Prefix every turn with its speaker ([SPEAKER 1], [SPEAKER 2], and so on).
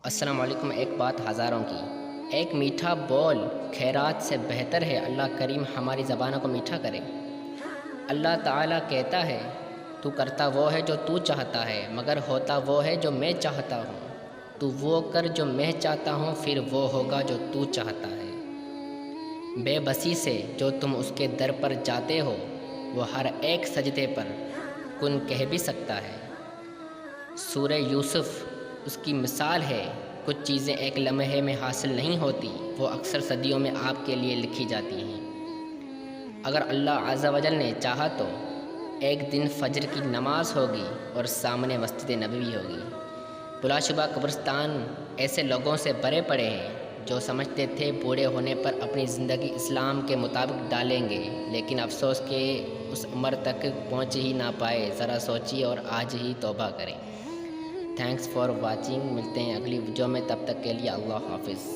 [SPEAKER 1] السلام علیکم۔ ایک بات ہزاروں کی، ایک میٹھا بول خیرات سے بہتر ہے۔ اللہ کریم ہماری زبانوں کو میٹھا کرے۔ اللہ تعالیٰ کہتا ہے، تو کرتا وہ ہے جو تو چاہتا ہے، مگر ہوتا وہ ہے جو میں چاہتا ہوں۔ تو وہ کر جو میں چاہتا ہوں، پھر وہ ہوگا جو تو چاہتا ہے۔ بے بسی سے جو تم اس کے در پر جاتے ہو، وہ ہر ایک سجدے پر کن کہہ بھی سکتا ہے۔ سورہ یوسف اس کی مثال ہے۔ کچھ چیزیں ایک لمحے میں حاصل نہیں ہوتی، وہ اکثر صدیوں میں آپ کے لیے لکھی جاتی ہیں۔ اگر اللہ عز و جل نے چاہا تو ایک دن فجر کی نماز ہوگی اور سامنے مسجد نبوی ہوگی۔ بلا شبہ قبرستان ایسے لوگوں سے بھرے پڑے ہیں جو سمجھتے تھے بوڑھے ہونے پر اپنی زندگی اسلام کے مطابق ڈالیں گے، لیکن افسوس کہ اس عمر تک پہنچ ہی نہ پائے۔ ذرا سوچیے اور آج ہی توبہ کریں۔ Thanks for watching. ملتے ہیں اگلی ویڈیو میں، تب تک کے لیے اللہ حافظ۔